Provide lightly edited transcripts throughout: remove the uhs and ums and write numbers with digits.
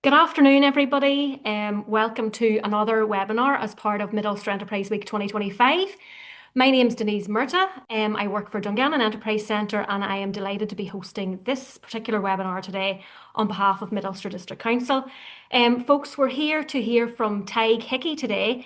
Good afternoon, everybody. Welcome to another webinar as part of Mid-Ulster Enterprise Week 2025. My name is Denise Murta. I work for Dungannon Enterprise Centre and I am delighted to be hosting this particular webinar today on behalf of Mid-Ulster District Council. Folks, we're here to hear from Tig Hickey today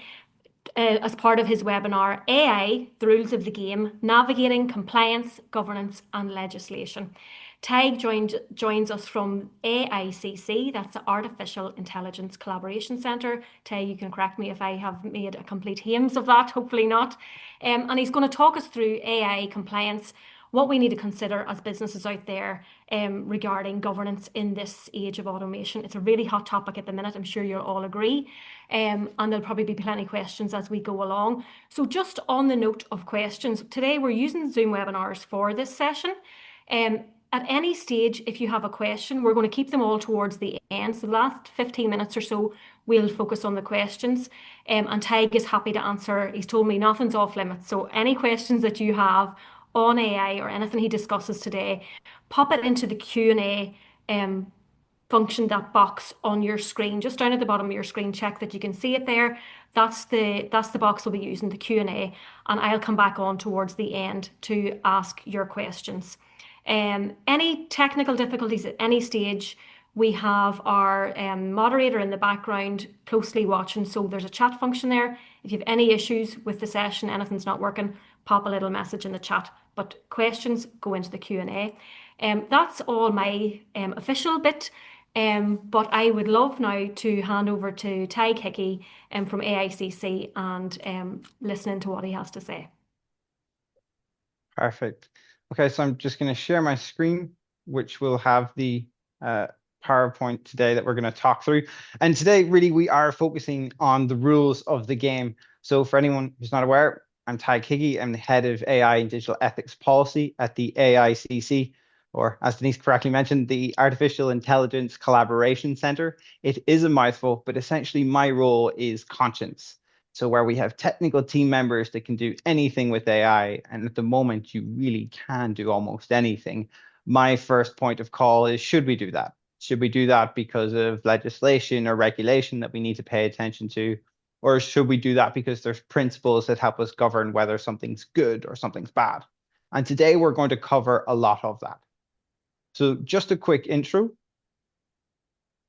as part of his webinar, AI, the Rules of the Game, Navigating Compliance, Governance and Legislation. Tig joins us from AICC, that's the Artificial Intelligence Collaboration Centre. Tig, you can correct me if I have made a complete hames of that, hopefully not. And he's going to talk us through AI compliance, what we need to consider as businesses out there regarding governance in this age of automation. It's a really hot topic at the minute, I'm sure you'll all agree. And there'll probably be plenty of questions as we go along. So just on the note of questions, today we're using Zoom webinars for this session. At any stage, if you have a question, we're going to keep them all towards the end. So the last 15 minutes or so, we'll focus on the questions. And Tig is happy to answer. He's told me nothing's off limits. So any questions that you have on AI or anything he discusses today, pop it into the Q&A function, that box on your screen, just down at the bottom of your screen. Check that you can see it there. That's the box we'll be using, the Q&A, and I'll come back on towards the end to ask your questions. Any technical difficulties at any stage, we have our moderator in the background closely watching. So there's a chat function there. If you have any issues with the session, anything's not working, pop a little message in the chat. But questions go into the Q&A. That's all my official bit. But I would love now to hand over to Tig Hickey from AICC and listening to what he has to say. Perfect. Okay, so I'm just going to share my screen, which will have the PowerPoint today that we're going to talk through. And today, really, we are focusing on the rules of the game. So for anyone who's not aware, I'm Tig Hickey. I'm the head of AI and digital ethics policy at the AICC, or as Denise correctly mentioned, the Artificial Intelligence Collaboration Centre. It is a mouthful, but essentially my role is conscience. So where we have technical team members that can do anything with AI, and at the moment you really can do almost anything, my first point of call is, should we do that? Should we do that because of legislation or regulation that we need to pay attention to? Or should we do that because there's principles that help us govern whether something's good or something's bad? And today we're going to cover a lot of that. So just a quick intro.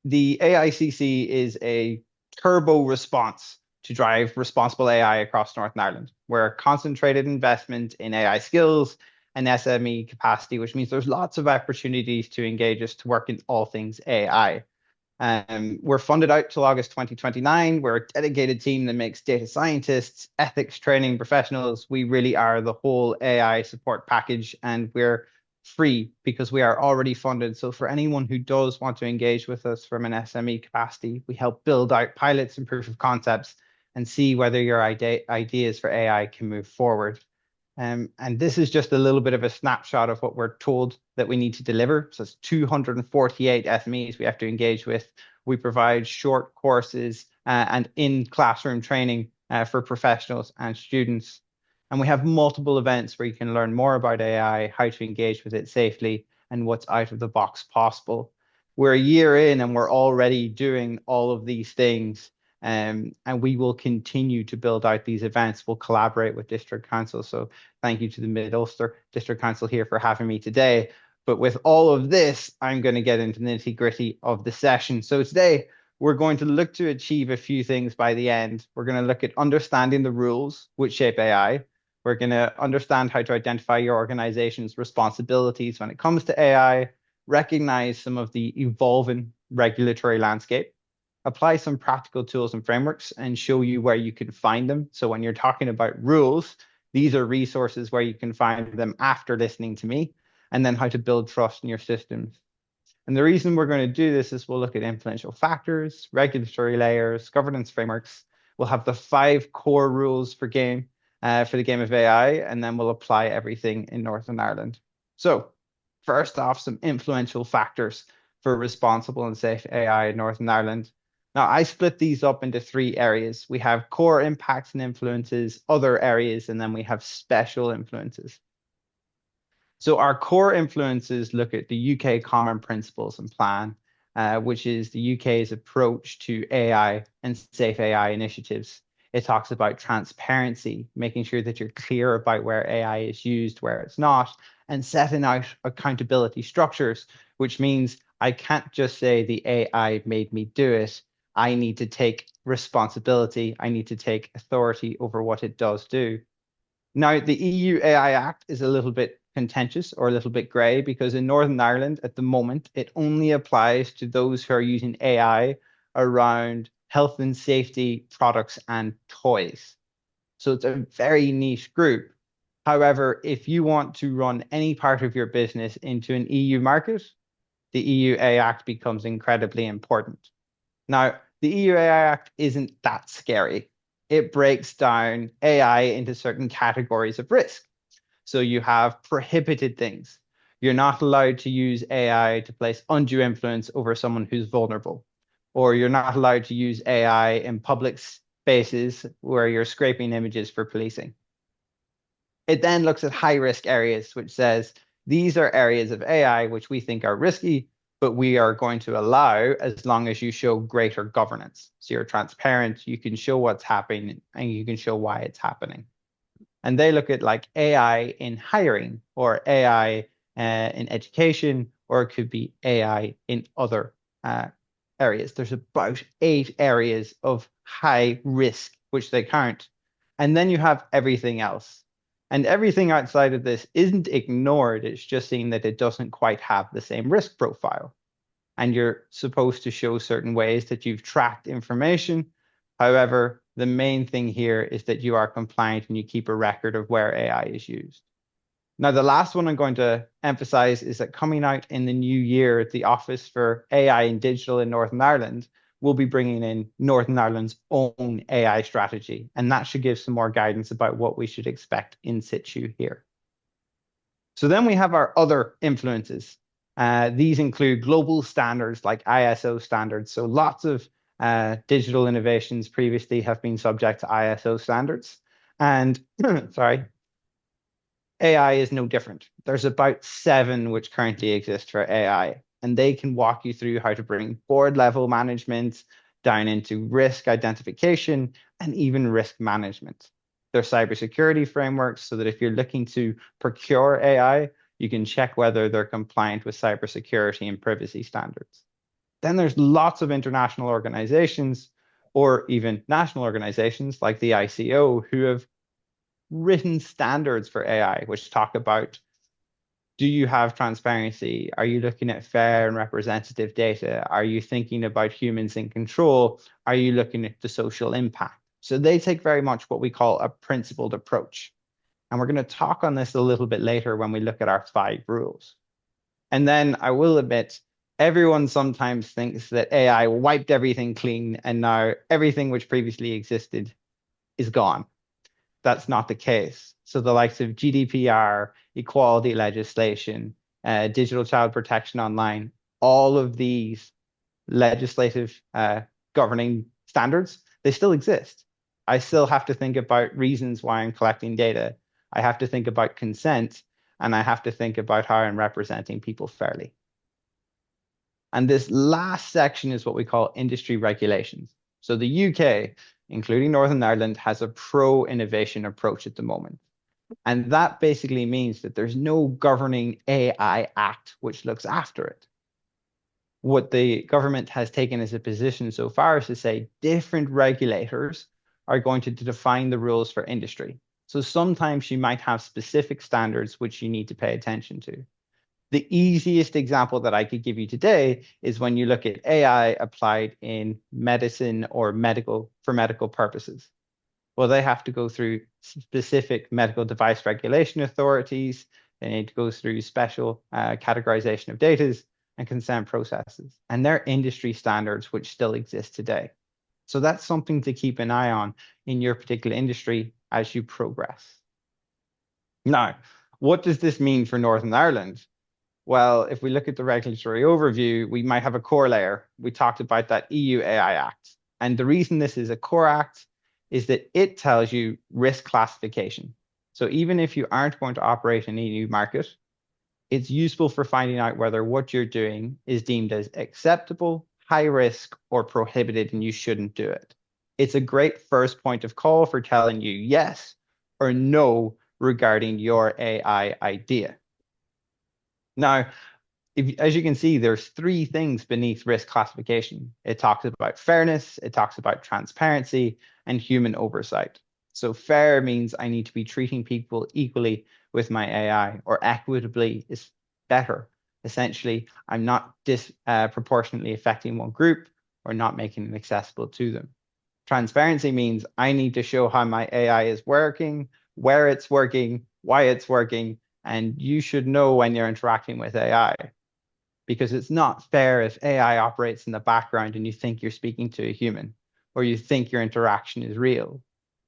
The AICC is a turbo response to drive responsible AI across Northern Ireland. We're a concentrated investment in AI skills and SME capacity, which means there's lots of opportunities to engage us to work in all things AI. We're funded out till August 2029. We're a dedicated team that makes data scientists, ethics training professionals. We really are the whole AI support package, and we're free because we are already funded. So for anyone who does want to engage with us from an SME capacity, we help build out pilots and proof of concepts and see whether your ideas for AI can move forward. And this is just a little bit of a snapshot of what we're told that we need to deliver. So it's 248 SMEs we have to engage with. We provide short courses and in-classroom training for professionals and students. And we have multiple events where you can learn more about AI, how to engage with it safely, and what's out of the box possible. We're a year in and we're already doing all of these things. And we will continue to build out these events. We'll collaborate with District Council. So thank you to the Mid-Ulster District Council here for having me today. But with all of this, I'm going to get into the nitty-gritty of the session. So today, we're going to look to achieve a few things by the end. We're going to look at understanding the rules which shape AI. We're going to understand how to identify your organization's responsibilities when it comes to AI, recognize some of the evolving regulatory landscape, apply some practical tools and frameworks, and show you where you can find them. So when you're talking about rules, these are resources where you can find them after listening to me, and then how to build trust in your systems. And the reason we're going to do this is we'll look at influential factors, regulatory layers, governance frameworks. We'll have the 5 core rules for the game of AI, and then we'll apply everything in Northern Ireland. So first off, some influential factors for responsible and safe AI in Northern Ireland. Now, I split these up into 3 areas. We have core impacts and influences, other areas, and then we have special influences. So our core influences look at the UK Common Principles and Plan, which is the UK's approach to AI and safe AI initiatives. It talks about transparency, making sure that you're clear about where AI is used, where it's not, and setting out accountability structures, which means I can't just say the AI made me do it. I need to take responsibility. I need to take authority over what it does do. Now, the EU AI Act is a little bit contentious or a little bit grey because in Northern Ireland at the moment, it only applies to those who are using AI around health and safety products and toys. So it's a very niche group. However, if you want to run any part of your business into an EU market, the EU AI Act becomes incredibly important. Now, the EU AI Act isn't that scary. It breaks down AI into certain categories of risk. So you have prohibited things. You're not allowed to use AI to place undue influence over someone who's vulnerable, or you're not allowed to use AI in public spaces where you're scraping images for policing. It then looks at high risk areas, which says these are areas of AI which we think are risky, but we are going to allow as long as you show greater governance. So you're transparent, you can show what's happening, and you can show why it's happening. And they look at like AI in hiring or AI in education, or it could be AI in other areas. There's about 8 areas of high risk, which they count. And then you have everything else. And everything outside of this isn't ignored. It's just seen that it doesn't quite have the same risk profile. And you're supposed to show certain ways that you've tracked information. However, the main thing here is that you are compliant and you keep a record of where AI is used. Now, the last one I'm going to emphasize is that coming out in the new year, the Office for AI and Digital in Northern Ireland will be bringing in Northern Ireland's own AI strategy, and that should give some more guidance about what we should expect in situ here. So then we have our other influences. These include global standards like ISO standards. So lots of digital innovations previously have been subject to ISO standards. And sorry, AI is no different. There's about 7 which currently exist for AI, and they can walk you through how to bring board level management down into risk identification and even risk management. They're cybersecurity frameworks so that if you're looking to procure AI, you can check whether they're compliant with cybersecurity and privacy standards. Then there's lots of international organizations or even national organizations like the ICO who have written standards for AI, which talk about, do you have transparency? Are you looking at fair and representative data? Are you thinking about humans in control? Are you looking at the social impact? So they take very much what we call a principled approach. And we're going to talk on this a little bit later when we look at our 5 rules. And then I will admit, everyone sometimes thinks that AI wiped everything clean and now everything which previously existed is gone. That's not the case. So the likes of GDPR, equality legislation, digital child protection online, all of these legislative governing standards, they still exist. I still have to think about reasons why I'm collecting data. I have to think about consent, and I have to think about how I'm representing people fairly. And this last section is what we call industry regulations. So the UK, including Northern Ireland, has a pro-innovation approach at the moment. And that basically means that there's no governing AI act which looks after it. What the government has taken as a position so far is to say different regulators are going to define the rules for industry. So sometimes you might have specific standards which you need to pay attention to. The easiest example that I could give you today is when you look at AI applied in medicine or for medical purposes. Well, they have to go through specific medical device regulation authorities. They need to go through special categorization of data and consent processes. And they're industry standards which still exist today. So that's something to keep an eye on in your particular industry as you progress. Now, what does this mean for Northern Ireland? Well, if we look at the regulatory overview, we might have a core layer. We talked about that EU AI Act. And the reason this is a core act is that it tells you risk classification. So even if you aren't going to operate in an EU market, It's useful for finding out whether what you're doing is deemed as acceptable, high risk, or prohibited, and you shouldn't do it. It's a great first point of call for telling you yes or no regarding your AI idea. Now, as you can see, there's three things beneath risk classification. It talks about fairness, it talks about transparency, and human oversight. So fair means I need to be treating people equally with my AI, or equitably is better. Essentially, I'm not disproportionately affecting one group or not making it accessible to them. Transparency means I need to show how my AI is working, where it's working, why it's working, and you should know when you're interacting with AI, because it's not fair if AI operates in the background and you think you're speaking to a human or you think your interaction is real.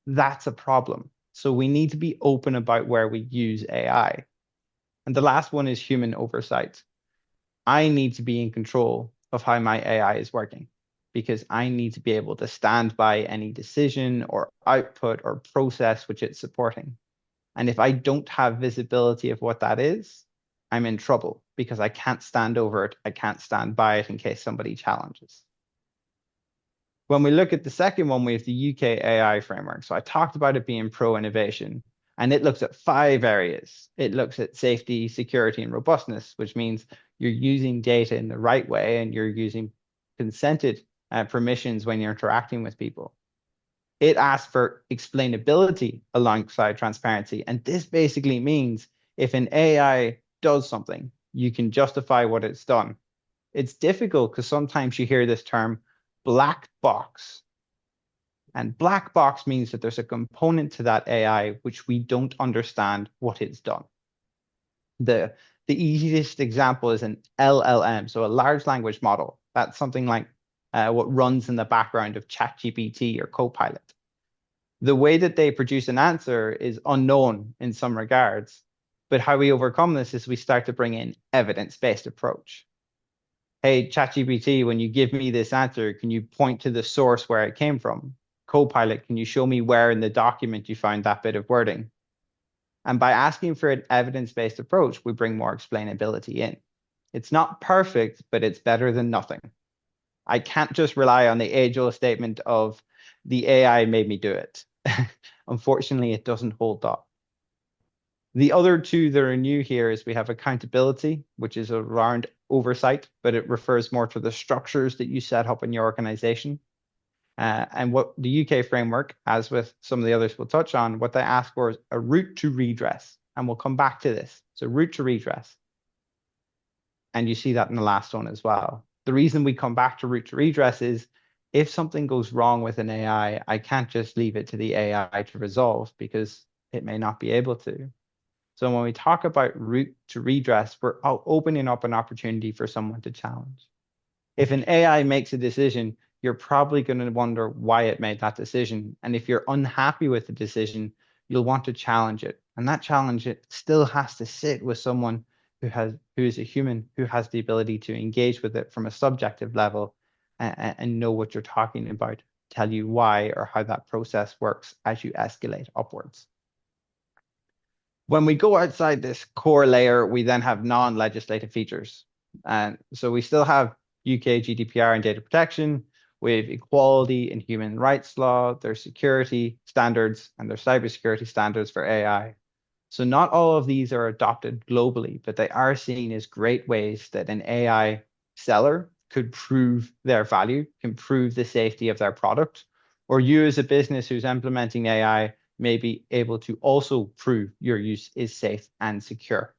That's a problem. So we need to be open about where we use AI. And the last one is human oversight. I need to be in control of how my AI is working because I need to be able to stand by any decision or output or process which it's supporting. And if I don't have visibility of what that is, I'm in trouble because I can't stand over it. I can't stand by it in case somebody challenges. When we look at the second one, we have the UK AI framework. So I talked about it being pro innovation, and it looks at 5 areas. It looks at safety, security, and robustness, which means you're using data in the right way and you're using consented permissions when you're interacting with people. It asks for explainability alongside transparency. And this basically means if an AI does something, you can justify what it's done. It's difficult because sometimes you hear this term black box. And black box means that there's a component to that AI which we don't understand what it's done. The, the easiest example is an LLM, so a large language model. That's something like what runs in the background of ChatGPT or Copilot. The way that they produce an answer is unknown in some regards. But how we overcome this is we start to bring in evidence-based approach. Hey, ChatGPT, when you give me this answer, can you point to the source where it came from? Copilot, can you show me where in the document you found that bit of wording? And by asking for an evidence-based approach, we bring more explainability in. It's not perfect, but it's better than nothing. I can't just rely on the age-old statement of the AI made me do it. Unfortunately, it doesn't hold up. The other two that are new here is we have accountability, which is around oversight, but it refers more to the structures that you set up in your organization. And what the UK framework, as with some of the others we'll touch on, what they ask for is a route to redress. And we'll come back to this. So route to redress. And you see that in the last one as well. The reason we come back to route to redress is if something goes wrong with an AI, I can't just leave it to the AI to resolve because it may not be able to. So when we talk about route to redress, we're opening up an opportunity for someone to challenge. If an AI makes a decision, you're probably going to wonder why it made that decision. And if you're unhappy with the decision, you'll want to challenge it. And that challenge, it still has to sit with someone who is a human, who has the ability to engage with it from a subjective level and know what you're talking about, tell you why or how that process works as you escalate upwards. When we go outside this core layer, we then have non-legislative features. And so we still have UK GDPR and data protection, with equality and human rights law, there's security standards, and there's cybersecurity standards for AI. So not all of these are adopted globally, but they are seen as great ways that an AI seller could prove their value, can prove the safety of their product, or you as a business who's implementing AI may be able to also prove your use is safe and secure.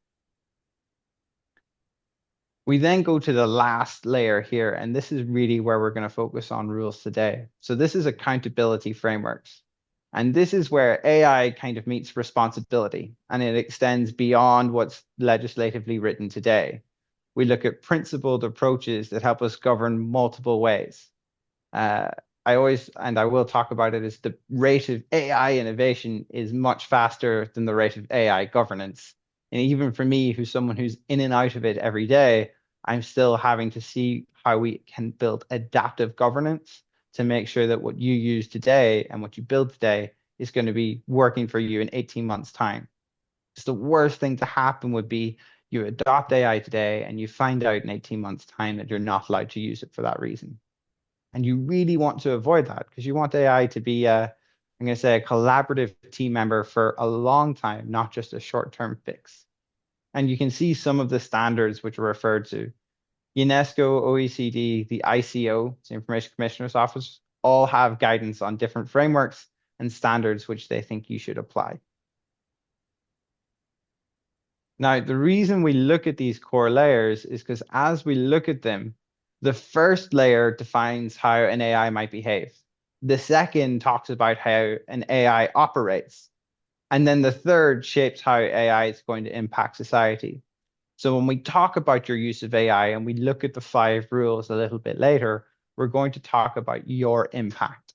We then go to the last layer here, and this is really where we're going to focus on rules today. So this is accountability frameworks. And this is where AI kind of meets responsibility, and it extends beyond what's legislatively written today. We look at principled approaches that help us govern multiple ways. I always, and I will talk about it, is the rate of AI innovation is much faster than the rate of AI governance. And even for me, who's someone who's in and out of it every day, I'm still having to see how we can build adaptive governance to make sure that what you use today and what you build today is going to be working for you in 18 months' time. Because the worst thing to happen would be You adopt AI today and you find out in 18 months' time that you're not allowed to use it for that reason. And you really want to avoid that because you want AI to be I'm going to say a collaborative team member for a long time, not just a short-term fix. And you can see some of the standards which are referred to. UNESCO, OECD, the ICO, the Information Commissioner's Office, all have guidance on different frameworks and standards which they think you should apply. Now, the reason we look at these core layers is because as we look at them, the first layer defines how an AI might behave. The second talks about how an AI operates. And then the third shapes how AI is going to impact society. So when we talk about your use of AI and we look at the 5 rules a little bit later, we're going to talk about your impact,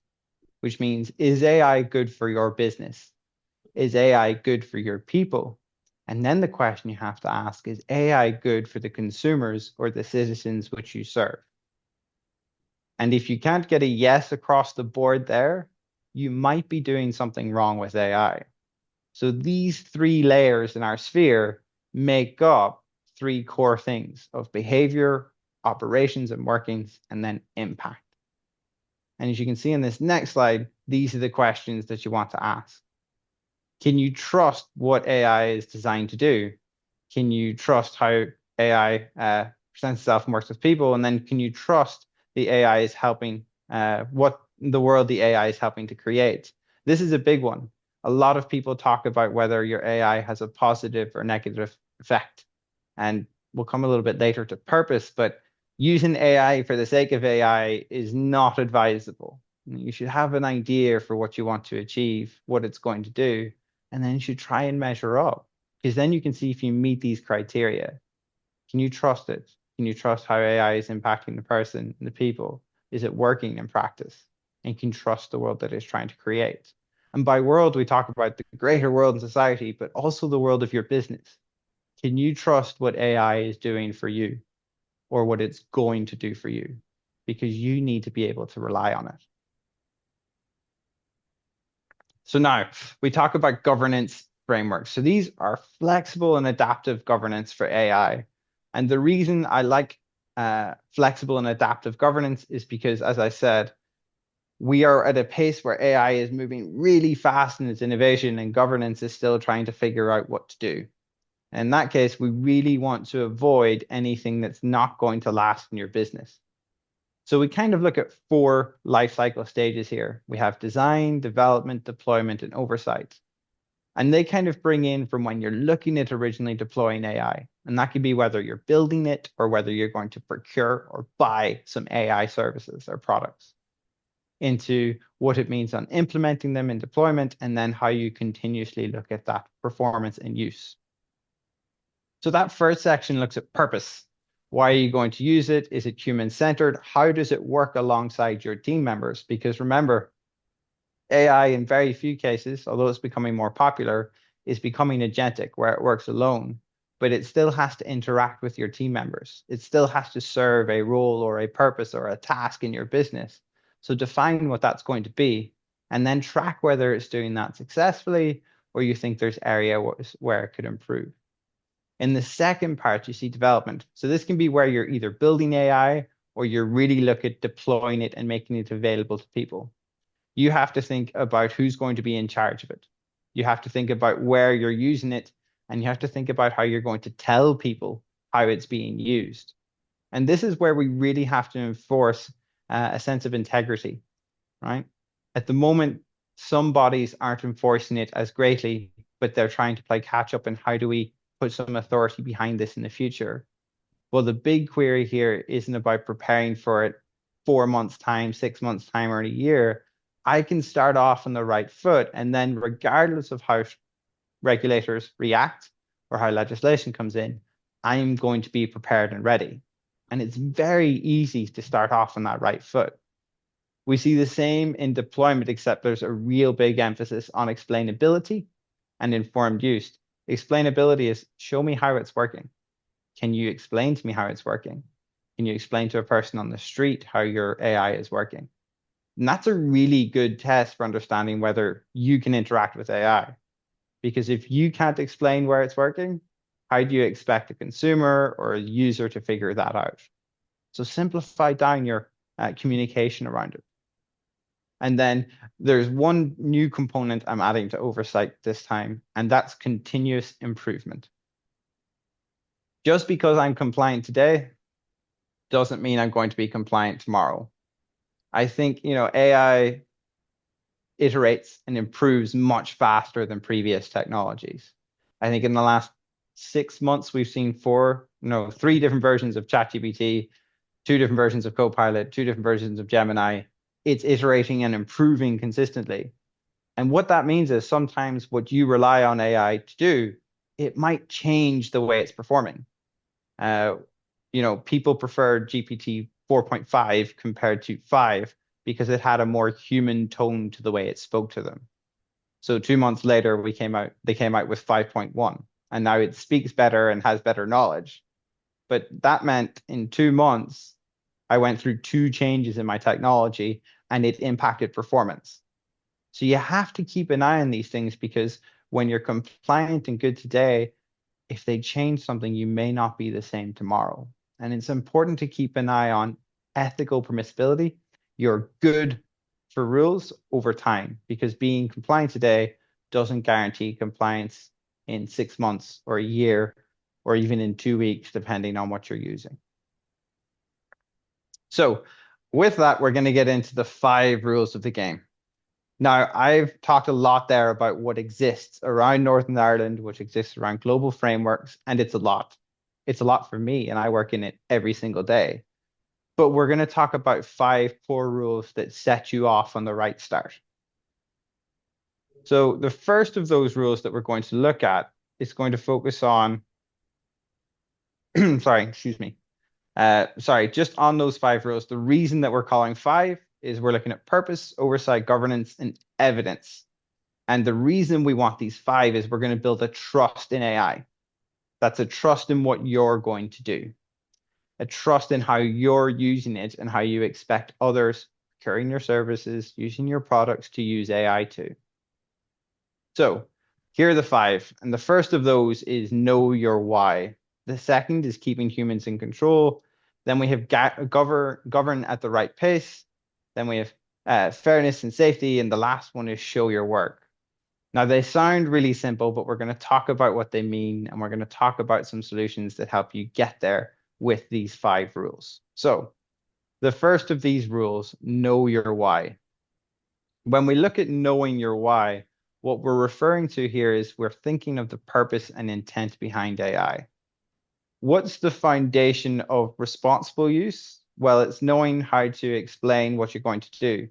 which means, is AI good for your business? Is AI good for your people? And then the question you have to ask is AI good for the consumers or the citizens which you serve? And if you can't get a yes across the board there, you might be doing something wrong with AI. So these 3 layers in our sphere make up 3 core things of behavior, operations and workings, and then impact. And as you can see in this next slide, these are the questions that you want to ask. Can you trust what AI is designed to do? Can you trust how AI presents itself and works with people? And then can you trust the AI is helping, what the world the AI is helping to create? This is a big one. A lot of people talk about whether your AI has a positive or negative effect. And we'll come a little bit later to purpose, but using AI for the sake of AI is not advisable. You should have an idea for what you want to achieve, what it's going to do, and then you should try and measure up, because then you can see if you meet these criteria. Can you trust it? Can you trust how AI is impacting the person and the people? Is it working in practice? And can you trust the world that it's trying to create? And by world, we talk about the greater world in society, but also the world of your business. Can you trust what AI is doing for you or what it's going to do for you? Because you need to be able to rely on it. So now we talk about governance frameworks. So these are flexible and adaptive governance for AI. And the reason I like flexible and adaptive governance is because, as I said, we are at a pace where AI is moving really fast in its innovation and governance is still trying to figure out what to do. In that case, we really want to avoid anything that's not going to last in your business. So we kind of look at 4 life cycle stages here. We have design, development, deployment, and oversight. And they kind of bring in from when you're looking at originally deploying AI. And that could be whether you're building it or whether you're going to procure or buy some AI services or products, into what it means on implementing them in deployment, and then how you continuously look at that performance and use. So that first section looks at purpose. Why are you going to use it? Is it human-centered? How does it work alongside your team members? Because remember, AI in very few cases, although it's becoming more popular, is becoming agentic, where it works alone, but it still has to interact with your team members. It still has to serve a role or a purpose or a task in your business. So define what that's going to be, and then track whether it's doing that successfully or you think there's area where it could improve. In the second part, you see development. So this can be where you're either building AI or you're really looking at deploying it and making it available to people. You have to think about who's going to be in charge of it. You have to think about where you're using it, and you have to think about how you're going to tell people how it's being used. And this is where we really have to enforce a sense of integrity, right? At the moment, some bodies aren't enforcing it as greatly, but they're trying to play catch up. And how do we put some authority behind this in the future? Well, the big query here isn't about preparing for it 4 months' time, 6 months' time, or in a year. I can start off on the right foot, and then regardless of how regulators react or how legislation comes in, I'm going to be prepared and ready. And it's very easy to start off on that right foot. We see the same in deployment, except there's a real big emphasis on explainability and informed use. Explainability is, show me how it's working. Can you explain to me how it's working? Can you explain to a person on the street how your AI is working? And that's a really good test for understanding whether you can interact with AI. Because if you can't explain where it's working, How do you expect a consumer or a user to figure that out? So simplify down your communication around it. And then there's one new component I'm adding to oversight this time, and that's continuous improvement. Just because I'm compliant today doesn't mean I'm going to be compliant tomorrow. I think, AI iterates and improves much faster than previous technologies. I think in the last 6 months, we've seen three different versions of ChatGPT, two different versions of Copilot, two different versions of Gemini. It's iterating and improving consistently. And what that means is sometimes what you rely on AI to do, it might change the way it's performing. Uh, People prefer GPT 4.5 compared to 5 because it had a more human tone to the way it spoke to them. So 2 months later, they came out with 5.1, and now it speaks better and has better knowledge. But that meant in 2 months, I went through two changes in my technology and it impacted performance. So you have to keep an eye on these things because when you're compliant and good today, if they change something, you may not be the same tomorrow. And it's important to keep an eye on ethical permissibility. You're good for rules over time because being compliant today doesn't guarantee compliance in 6 months or a year or even in 2 weeks, depending on what you're using. So with that, we're going to get into the 5 rules of the game. Now, I've talked a lot there about what exists around Northern Ireland, which exists around global frameworks, and it's a lot. It's a lot for me, and I work in it every single day. But we're going to talk about 5 core rules that set you off on the right start. So the first of those rules that we're going to look at is going to focus on, sorry, excuse me. Just on those 5 rules. The reason that we're calling 5 is we're looking at purpose, oversight, governance, and evidence. And the reason we want these 5 is we're going to build a trust in AI. That's a trust in what you're going to do, a trust in how you're using it and how you expect others procuring your services, using your products to use AI too. So here are the 5. And the first of those is know your why. The second is keeping humans in control. Then we have govern at the right pace. Then we have fairness and safety. And the last one is show your work. Now, they sound really simple, but we're going to talk about what they mean, and we're going to talk about some solutions that help you get there with these 5 rules. So the first of these rules, know your why. When we look at knowing your why, what we're referring to here is we're thinking of the purpose and intent behind AI. What's the foundation of responsible use? Well, it's knowing how to explain what you're going to do.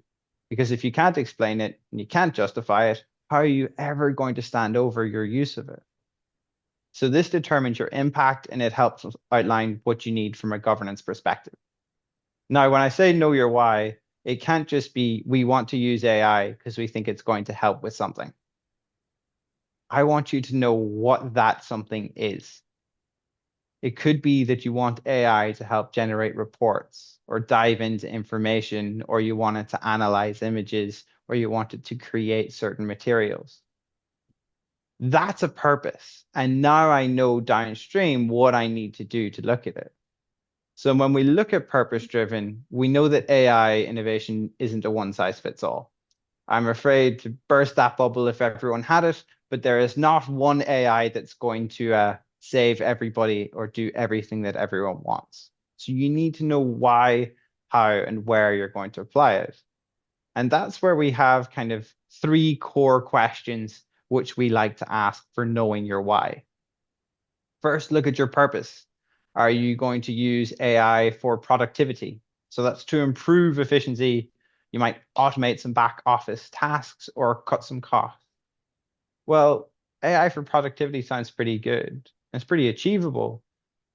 Because if you can't explain it and you can't justify it, how are you ever going to stand over your use of it? So this determines your impact and it helps outline what you need from a governance perspective. Now, when I say know your why, it can't just be we want to use AI because we think it's going to help with something. I want you to know what that something is. It could be that you want AI to help generate reports or dive into information, or you want it to analyze images, or you want it to create certain materials. That's a purpose. And now I know downstream what I need to do to look at it. So when we look at purpose driven, we know that AI innovation isn't a one size fits all. I'm afraid to burst that bubble if everyone had it, but there is not one AI that's going to save everybody or do everything that everyone wants. So you need to know why, how, and where you're going to apply it. And that's where we have kind of 3 core questions which we like to ask for knowing your why. First, look at your purpose. Are you going to use AI for productivity? So that's to improve efficiency. You might automate some back office tasks or cut some costs. Well, AI for productivity sounds pretty good. It's pretty achievable.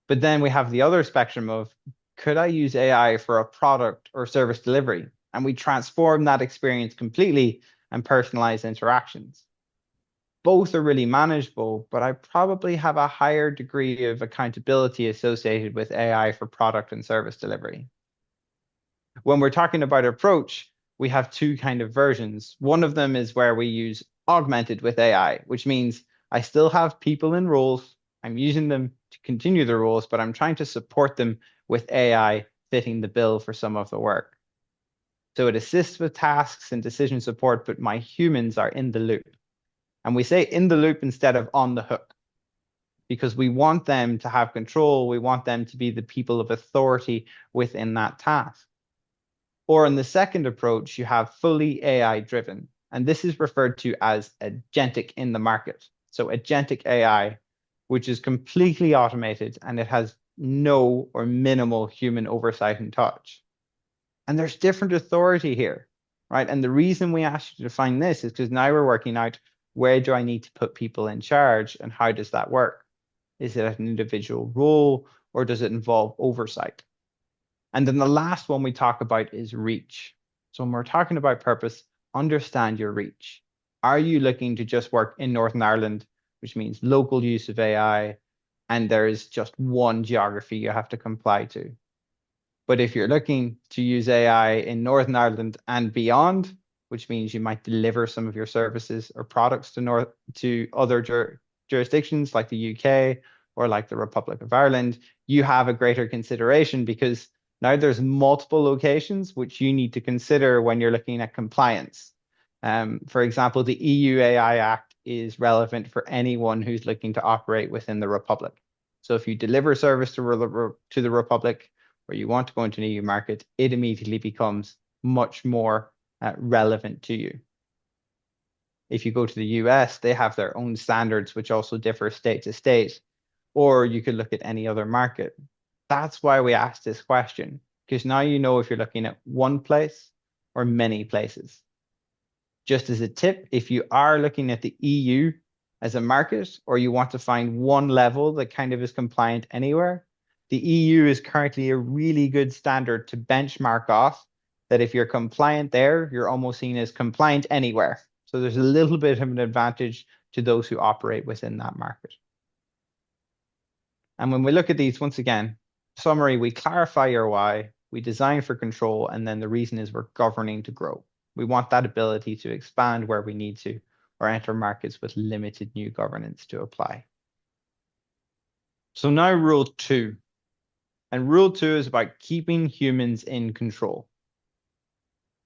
But then we have the other spectrum of, could I use AI for a product or service delivery? And we transform that experience completely and personalize interactions. Both are really manageable, but I probably have a higher degree of accountability associated with AI for product and service delivery. When we're talking about approach, we have 2 kind of versions. One of them is where we use augmented with AI, which means I still have people in roles, I'm using them to continue the rules, but I'm trying to support them with AI fitting the bill for some of the work. So it assists with tasks and decision support, but my humans are in the loop. And we say in the loop instead of on the hook because we want them to have control. We want them to be the people of authority within that task. Or in the second approach, you have fully AI driven, and this is referred to as agentic in the market. So agentic AI, which is completely automated and it has no or minimal human oversight and touch. And there's different authority here, right? And the reason we asked you to define this is because now we're working out where do I need to put people in charge and how does that work? Is it an individual role or does it involve oversight? And then the last one we talk about is reach. So when we're talking about purpose, understand your reach. Are you looking to just work in Northern Ireland, which means local use of AI, and there is just one geography you have to comply to? But if you're looking to use AI in Northern Ireland and beyond, which means you might deliver some of your services or products to other jurisdictions like the UK or like the Republic of Ireland, you have a greater consideration because now there's multiple locations which you need to consider when you're looking at compliance. For example, the EU AI Act is relevant for anyone who's looking to operate within the Republic. So if you deliver service to the Republic, or you want to go into an EU market, it immediately becomes much more relevant to you. If you go to the US, they have their own standards, which also differ state to state, or you could look at any other market. That's why we asked this question, because now you know if you're looking at one place or many places. Just as a tip, if you are looking at the EU as a market, or you want to find one level that kind of is compliant anywhere, the EU is currently a really good standard to benchmark off that if you're compliant there, you're almost seen as compliant anywhere. So there's a little bit of an advantage to those who operate within that market. And when we look at these, once again, summary, we clarify your why, we design for control, and then the reason is we're governing to grow. We want that ability to expand where we need to, or enter markets with limited new governance to apply. So now rule 2. And rule 2 is about keeping humans in control.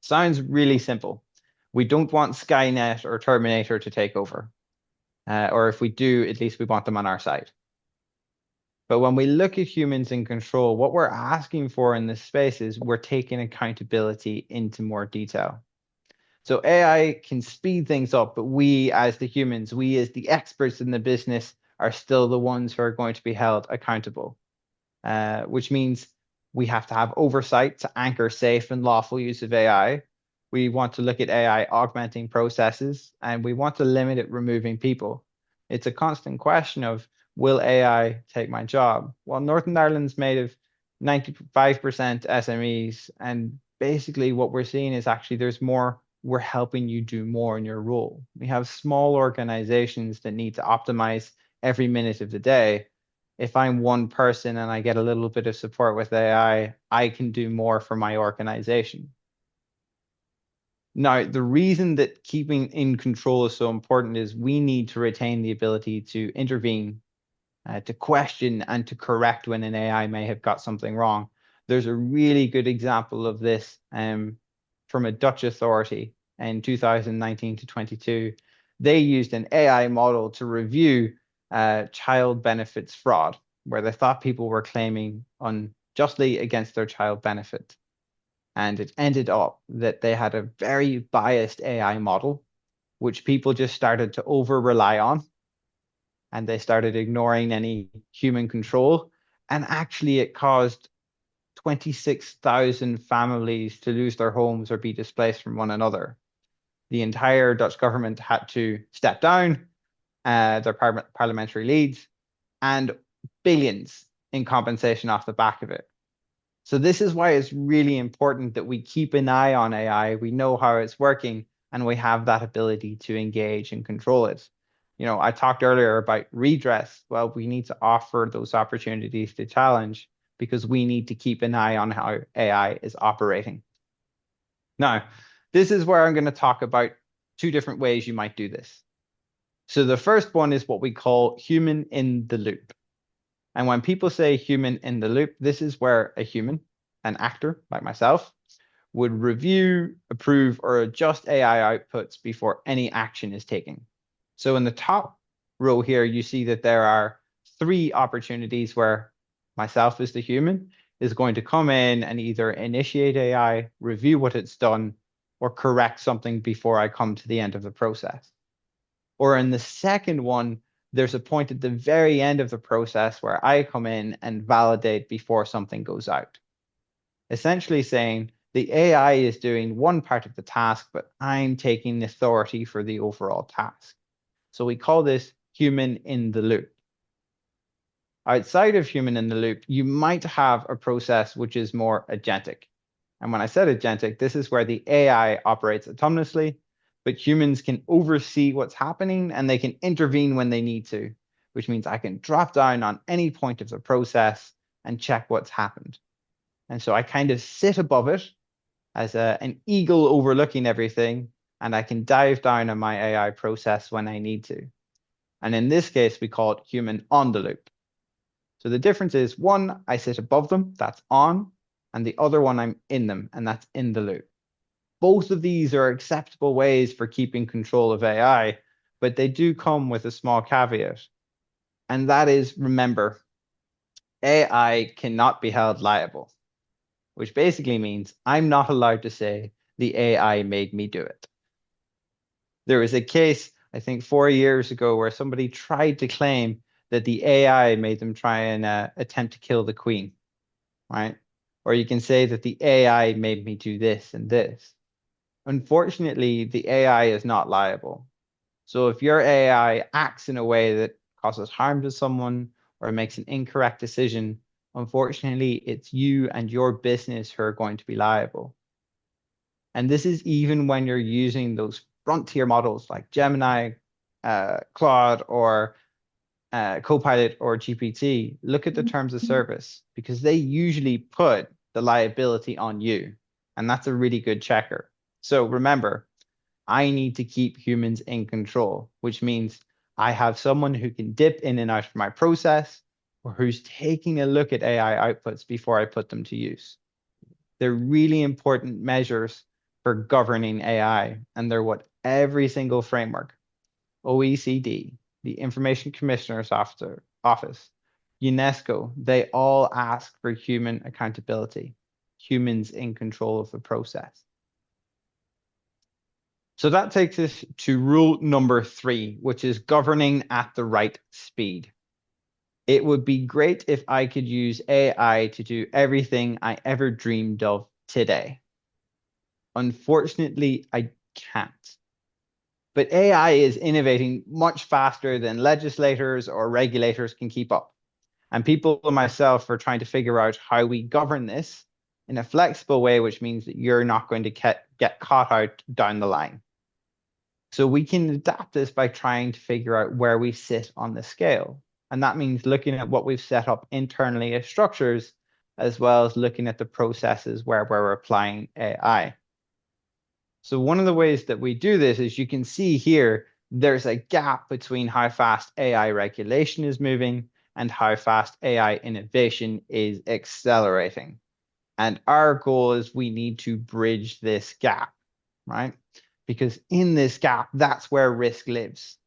Sounds really simple. We don't want Skynet or Terminator to take over. Or if we do, at least we want them on our side. But when we look at humans in control, what we're asking for in this space is we're taking accountability into more detail. So AI can speed things up, but we as the humans, we as the experts in the business are still the ones who are going to be held accountable. Which means we have to have oversight to anchor safe and lawful use of AI. We want to look at AI augmenting processes, and we want to limit it removing people. It's a constant question of, will AI take my job? Well, Northern Ireland's made of 95% SMEs, and basically what we're seeing is actually there's more, we're helping you do more in your role. We have small organizations that need to optimize every minute of the day. If I'm one person and I get a little bit of support with AI, I can do more for my organization. Now, the reason that keeping in control is so important is we need to retain the ability to intervene, to question, and to correct when an AI may have got something wrong. There's a really good example of this from a Dutch authority in 2019 to 22. They used an AI model to review child benefits fraud, where they thought people were claiming unjustly against their child benefit. And it ended up that they had a very biased AI model, which people just started to over rely on. And they started ignoring any human control. And actually, it caused 26,000 families to lose their homes or be displaced from one another. The entire Dutch government had to step down, their parliamentary leads, and billions in compensation off the back of it. So this is why it's really important that we keep an eye on AI. We know how it's working, and we have that ability to engage and control it. You know, I talked earlier about redress. Well, we need to offer those opportunities to challenge because we need to keep an eye on how AI is operating. Now, this is where I'm going to talk about two different ways you might do this. So the first one is what we call human in the loop. And when people say human in the loop, this is where a human, an actor like myself, would review, approve, or adjust AI outputs before any action is taken. So in the top row here, you see that there are three opportunities where myself as the human is going to come in and either initiate AI, review what it's done, or correct something before I come to the end of the process. Or in the second one, there's a point at the very end of the process where I come in and validate before something goes out. Essentially saying the AI is doing one part of the task, but I'm taking authority for the overall task. So we call this human in the loop. Outside of human in the loop, you might have a process which is more agentic. And when I said agentic, this is where the AI operates autonomously, but humans can oversee what's happening and they can intervene when they need to, which means I can drop down on any point of the process and check what's happened. And so I kind of sit above it as an eagle overlooking everything, and I can dive down on my AI process when I need to. And in this case, we call it human on the loop. So the difference is one, I sit above them, that's on, and the other one, I'm in them, and that's in the loop. Both of these are acceptable ways for keeping control of AI, but they do come with a small caveat. And that is, remember, AI cannot be held liable, which basically means I'm not allowed to say the AI made me do it. There was a case, I think 4 years ago, where somebody tried to claim that the AI made them try and attempt to kill the queen, right? Or you can say that the AI made me do this and this. Unfortunately, the AI is not liable. So if your AI acts in a way that causes harm to someone or makes an incorrect decision, unfortunately, it's you and your business who are going to be liable. And this is even when you're using those frontier models like Gemini, Claude, or Copilot or GPT. Look at the terms of service because they usually put the liability on you. And that's a really good checker. So remember, I need to keep humans in control, which means I have someone who can dip in and out of my process or who's taking a look at AI outputs before I put them to use. They're really important measures for governing AI, and they're what every single framework, OECD, the Information Commissioner's Office, UNESCO, they all ask for human accountability, humans in control of the process. So that takes us to rule number 3, which is governing at the right speed. It would be great if I could use AI to do everything I ever dreamed of today. Unfortunately, I can't. But AI is innovating much faster than legislators or regulators can keep up. And people and myself are trying to figure out how we govern this in a flexible way, which means that you're not going to get caught out down the line. So we can adapt this by trying to figure out where we sit on the scale. And that means looking at what we've set up internally as structures, as well as looking at the processes where we're applying AI. So one of the ways that we do this is you can see here, there's a gap between how fast AI regulation is moving and how fast AI innovation is accelerating. And our goal is we need to bridge this gap, right? Because in this gap, that's where risk lives.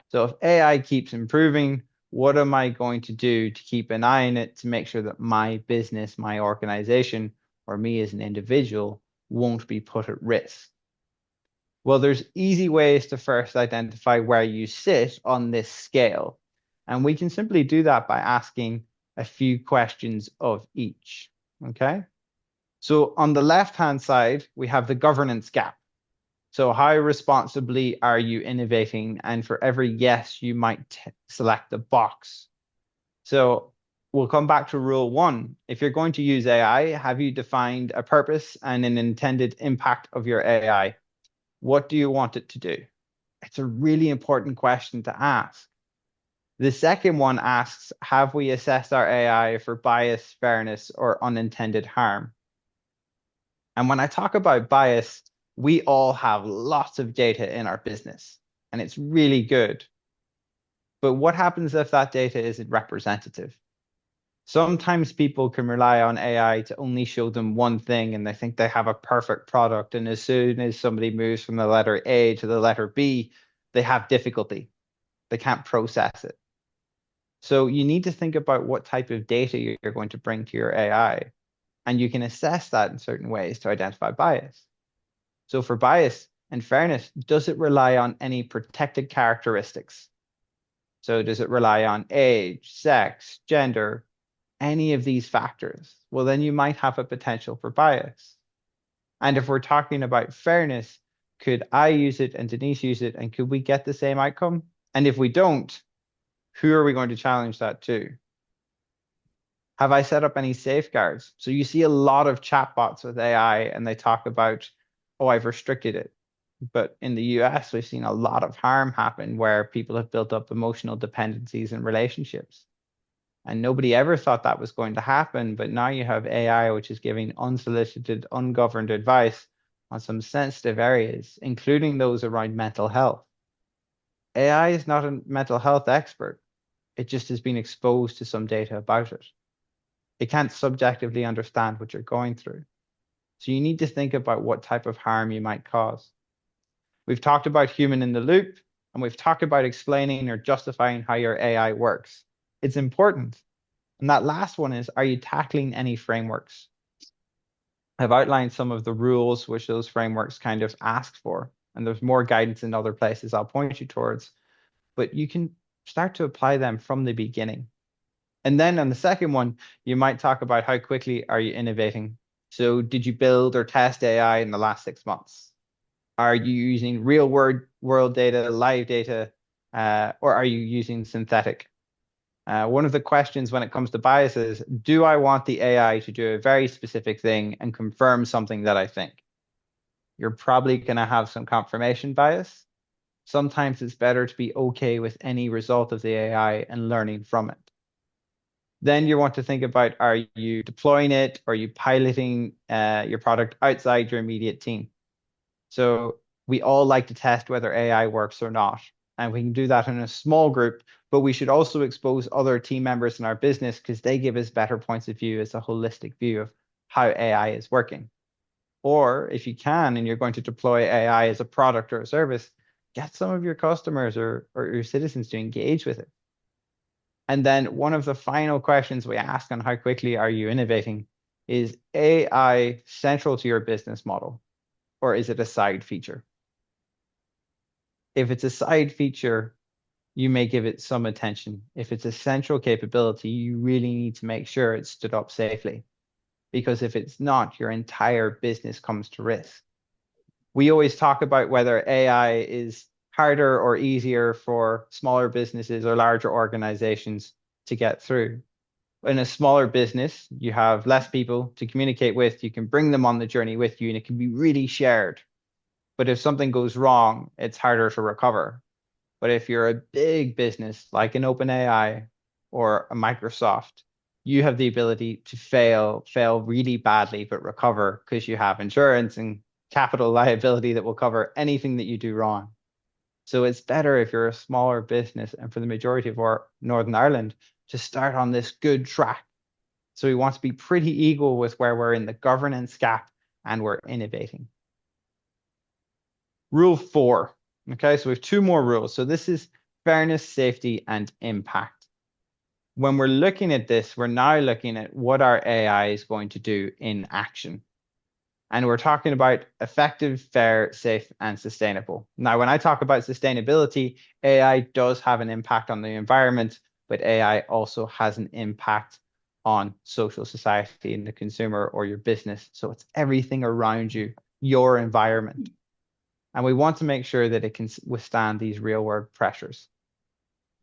So if AI keeps improving, what am I going to do to keep an eye on it to make sure that my business, my organization, or me as an individual won't be put at risk? Well, there's easy ways to first identify where you sit on this scale. And we can simply do that by asking a few questions of each. Okay. So on the left-hand side, we have the governance gap. So how responsibly are you innovating? And for every yes, you might select a box. So we'll come back to rule 1. If you're going to use AI, have you defined a purpose and an intended impact of your AI? What do you want it to do? It's a really important question to ask. The second one asks, have we assessed our AI for bias, fairness, or unintended harm? And when I talk about bias, we all have lots of data in our business, and it's really good. But what happens if that data isn't representative? Sometimes people can rely on AI to only show them one thing and they think they have a perfect product. And as soon as somebody moves from the letter A to the letter B, they have difficulty. They can't process it. So you need to think about what type of data you're going to bring to your AI. And you can assess that in certain ways to identify bias. So for bias and fairness, does it rely on any protected characteristics? So does it rely on age, sex, gender, any of these factors? Well, then you might have a potential for bias. And if we're talking about fairness, could I use it and Denise use it, and could we get the same outcome? And if we don't, who are we going to challenge that to? Have I set up any safeguards? So you see a lot of chatbots with AI and they talk about, oh, I've restricted it. But in the US, we've seen a lot of harm happen where people have built up emotional dependencies in relationships. And nobody ever thought that was going to happen. But now you have AI, which is giving unsolicited, ungoverned advice on some sensitive areas, including those around mental health. AI is not a mental health expert. It just has been exposed to some data about it. It can't subjectively understand what you're going through. So you need to think about what type of harm you might cause. We've talked about human in the loop, and we've talked about explaining or justifying how your AI works. It's important. And that last one is, are you tackling any frameworks? I've outlined some of the rules which those frameworks kind of ask for, and there's more guidance in other places I'll point you towards, but you can start to apply them from the beginning. And then on the second one, you might talk about how quickly are you innovating. So did you build or test AI in the last 6 months? Are you using real world data, live data, or are you using synthetic? One of the questions when it comes to bias is, do I want the AI to do a very specific thing and confirm something that I think? You're probably going to have some confirmation bias. Sometimes it's better to be okay with any result of the AI and learning from it. Then you want to think about, are you deploying it? Or are you piloting your product outside your immediate team? So we all like to test whether AI works or not. And we can do that in a small group, but we should also expose other team members in our business because they give us better points of view as a holistic view of how AI is working. Or if you can, and you're going to deploy AI as a product or a service, get some of your customers or your citizens to engage with it. And then one of the final questions we ask on how quickly are you innovating is AI central to your business model, or is it a side feature? If it's a side feature, you may give it some attention. If it's a central capability, you really need to make sure it's stood up safely. Because if it's not, your entire business comes to risk. We always talk about whether AI is harder or easier for smaller businesses or larger organizations to get through. In a smaller business, you have less people to communicate with, you can bring them on the journey with you, and it can be really shared. But if something goes wrong, it's harder to recover. But if you're a big business like an OpenAI or a Microsoft, you have the ability to fail really badly, but recover because you have insurance and capital liability that will cover anything that you do wrong. So it's better if you're a smaller business and for the majority of our Northern Ireland to start on this good track. So we want to be pretty equal with where we're in the governance gap and we're innovating. Rule 4. Okay, so we have two more rules. So this is fairness, safety, and impact. When we're looking at this, we're now looking at what our AI is going to do in action. And we're talking about effective, fair, safe, and sustainable. Now, when I talk about sustainability, AI does have an impact on the environment, but AI also has an impact on social society and the consumer or your business. So it's everything around you, your environment. And we want to make sure that it can withstand these real world pressures.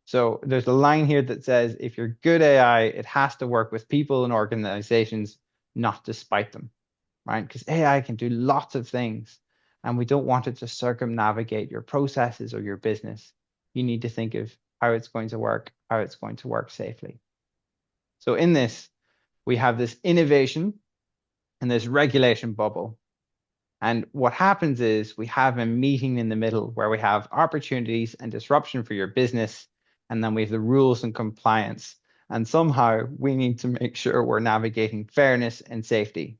So there's a line here that says, if you're good AI, it has to work with people and organizations, not despite them, right? Because AI can do lots of things and we don't want it to circumnavigate your processes or your business. You need to think of how it's going to work, how it's going to work safely. So in this, we have this innovation and this regulation bubble. And what happens is we have a meeting in the middle where we have opportunities and disruption for your business And then we have the rules and compliance. And somehow we need to make sure we're navigating fairness and safety.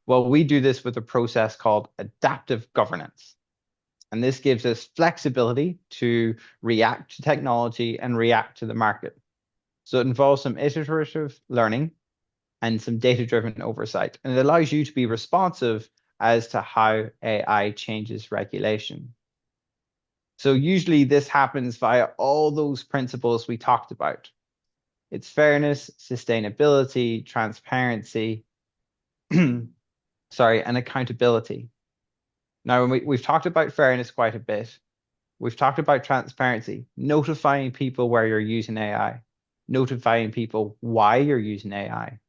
Well, we do this with a process called adaptive governance. And this gives us flexibility to react to technology and react to the market. So it involves some iterative learning and some data-driven oversight. And it allows you to be responsive as to how AI changes regulation. So usually this happens via all those principles we talked about. It's fairness, sustainability, transparency, sorry, and accountability. Now, we've talked about fairness quite a bit. We've talked about transparency, notifying people where you're using AI, notifying people why you're using AI,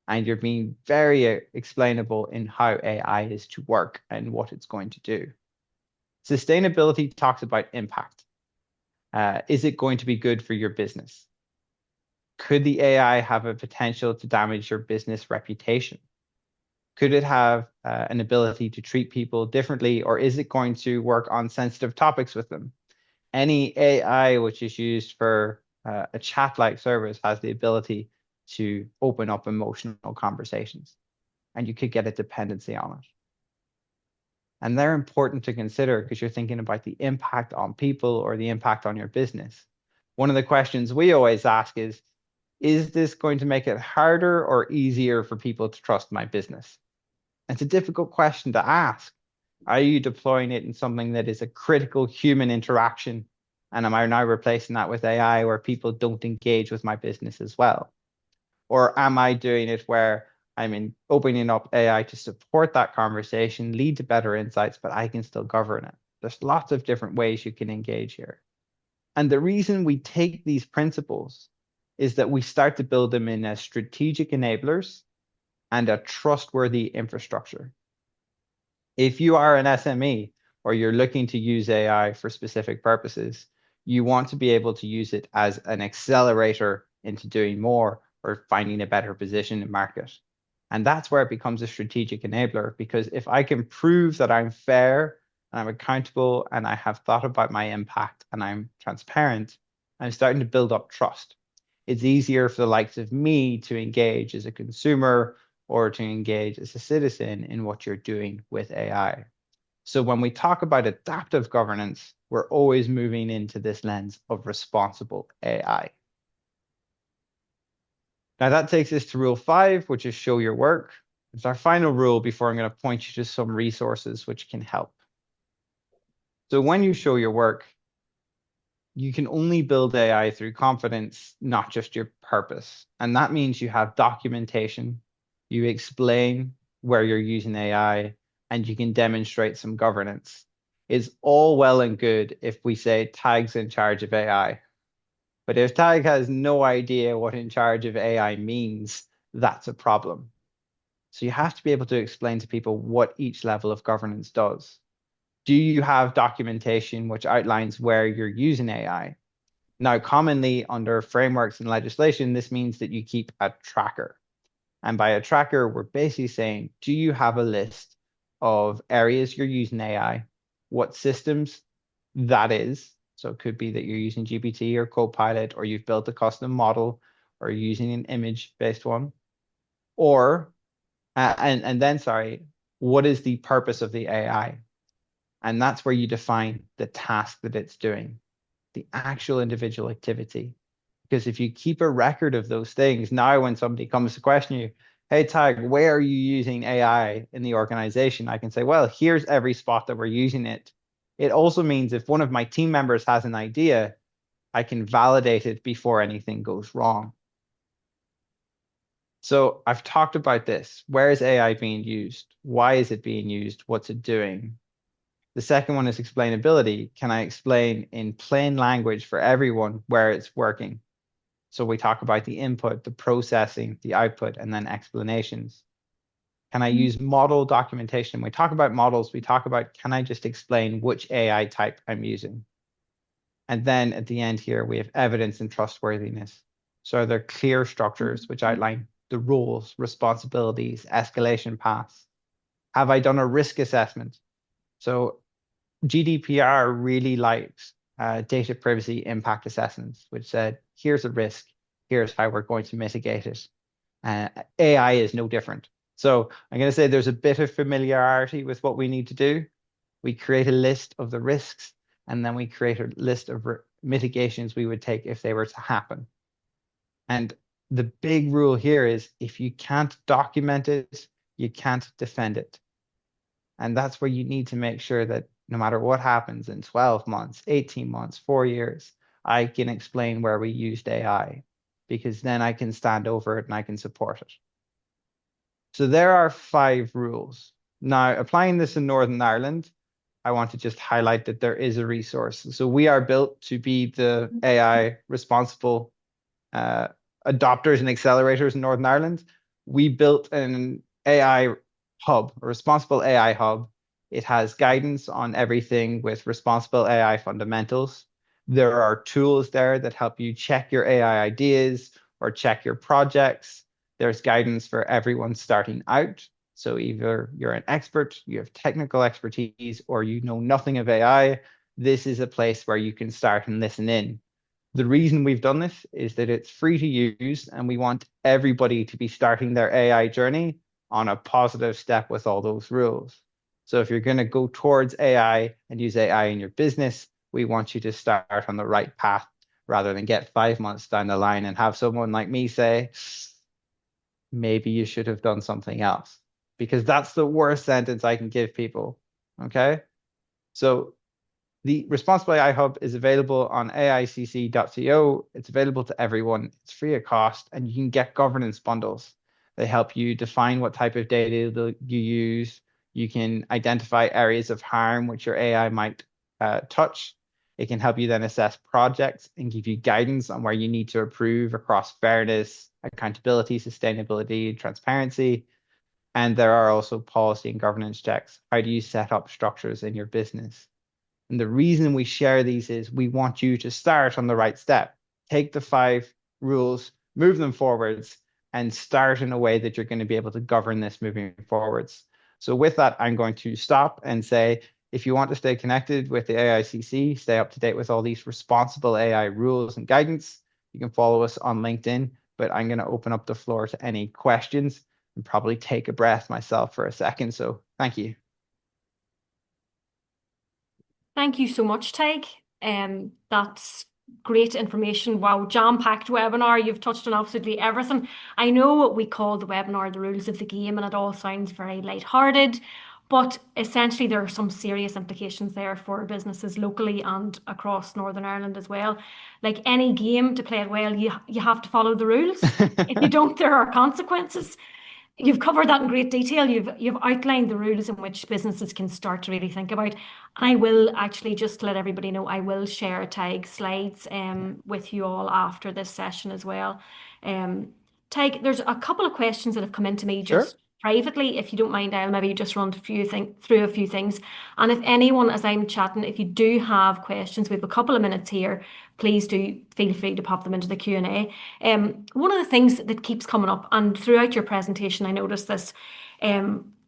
and you're being very explainable in how AI is to work and what it's going to do. Sustainability talks about impact. Is it going to be good for your business? Could the AI have a potential to damage your business reputation? Could it have an ability to treat people differently, or is it going to work on sensitive topics with them? Any AI which is used for a chat-like service has the ability to open up emotional conversations, and you could get a dependency on it. And they're important to consider because you're thinking about the impact on people or the impact on your business. One of the questions we always ask is this going to make it harder or easier for people to trust my business? It's a difficult question to ask. Are you deploying it in something that is a critical human interaction? And am I now replacing that with AI where people don't engage with my business as well? Or am I doing it where I'm opening up AI to support that conversation, lead to better insights, but I can still govern it? There's lots of different ways you can engage here. And the reason we take these principles is that we start to build them in as strategic enablers and a trustworthy infrastructure. If you are an SME or you're looking to use AI for specific purposes, you want to be able to use it as an accelerator into doing more or finding a better position in market. And that's where it becomes a strategic enabler, because if I can prove that I'm fair and I'm accountable and I have thought about my impact and I'm transparent, I'm starting to build up trust. It's easier for the likes of me to engage as a consumer or to engage as a citizen in what you're doing with AI. So when we talk about adaptive governance, we're always moving into this lens of responsible AI. Now that takes us to rule 5, which is show your work. It's our final rule before I'm going to point you to some resources which can help. So when you show your work, you can only build AI through confidence, not just your purpose. And that means you have documentation, you explain where you're using AI, and you can demonstrate some governance. It's all well and good if we say Tag's in charge of AI. But if Tag has no idea what in charge of AI means, that's a problem. So you have to be able to explain to people what each level of governance does. Do you have documentation which outlines where you're using AI? Now, commonly under frameworks and legislation, this means that you keep a tracker. And by a tracker, we're basically saying, do you have a list of areas you're using AI, what systems that is? So it could be that you're using GPT or Copilot, or you've built a custom model, or you're using an image-based one. Or, and then, sorry, what is the purpose of the AI? And that's where you define the task that it's doing, the actual individual activity. Because if you keep a record of those things, now when somebody comes to question you, hey, Tag, where are you using AI in the organization? I can say, well, here's every spot that we're using it. It also means if one of my team members has an idea, I can validate it before anything goes wrong. So I've talked about this. Where is AI being used? Why is it being used? What's it doing? The second one is explainability. Can I explain in plain language for everyone where it's working? So we talk about the input, the processing, the output, and then explanations. Can I use model documentation? When we talk about models, we talk about, can I just explain which AI type I'm using? And then at the end here, we have evidence and trustworthiness. So are there clear structures which outline the roles, responsibilities, escalation paths? Have I done a risk assessment? So GDPR really likes data privacy impact assessments, which said, here's a risk, here's how we're going to mitigate it. AI is no different. So I'm going to say there's a bit of familiarity with what we need to do. We create a list of the risks, and then we create a list of mitigations we would take if they were to happen. And the big rule here is if you can't document it, you can't defend it. And that's where you need to make sure that no matter what happens in 12 months, 18 months, 4 years, I can explain where we used AI because then I can stand over it and I can support it. So there are 5 rules. Now, applying this in Northern Ireland, I want to just highlight that there is a resource. So we are built to be the AI responsible uh, adopters and accelerators in Northern Ireland. We built an AI hub, a responsible AI hub. It has guidance on everything with responsible AI fundamentals. There are tools there that help you check your AI ideas or check your projects. There's guidance for everyone starting out. So either you're an expert, you have technical expertise, or you know nothing of AI, this is a place where you can start and listen in. The reason we've done this is that it's free to use, and we want everybody to be starting their AI journey on a positive step with all those rules. So if you're going to go towards AI and use AI in your business, we want you to start on the right path rather than get 5 months down the line and have someone like me say, maybe you should have done something else. Because that's the worst sentence I can give people. Okay. So the Responsible AI Hub is available on aicc.co. It's available to everyone. It's free of cost, and you can get governance bundles. They help you define what type of data you use. You can identify areas of harm which your AI might touch. It can help you then assess projects and give you guidance on where you need to improve across fairness, accountability, sustainability, transparency. And there are also policy and governance checks. How do you set up structures in your business? And the reason we share these is we want you to start on the right step. Take the 5 rules, move them forwards, and start in a way that you're going to be able to govern this moving forwards. So with that, I'm going to stop and say, if you want to stay connected with the AICC, stay up to date with all these responsible AI rules and guidance, you can follow us on LinkedIn, but I'm going to open up the floor to any questions and probably take a breath myself for a second. So thank you. Thank you so much, Tig. That's great information. Wow, jam-packed webinar. You've touched on absolutely everything. I know what we call the webinar the rules of the game, and it all sounds very light-hearted, but essentially there are some serious implications there for businesses locally and across Northern Ireland as well. Like any game, to play it well, you have to follow the rules. If you don't, there are consequences. You've covered that in great detail. You've outlined the rules in which businesses can start to really think about. I will actually, just to let everybody know, I will share tag slides with you all after this session as well. Tag, there's a couple of questions that have come into me Sure. just privately. If you don't mind, I'll maybe just run through a few things. And if anyone, as I'm chatting, if you do have questions, we have a couple of minutes here, please do feel free to pop them into the Q&A. One of the things that keeps coming up, and throughout your presentation, I noticed this,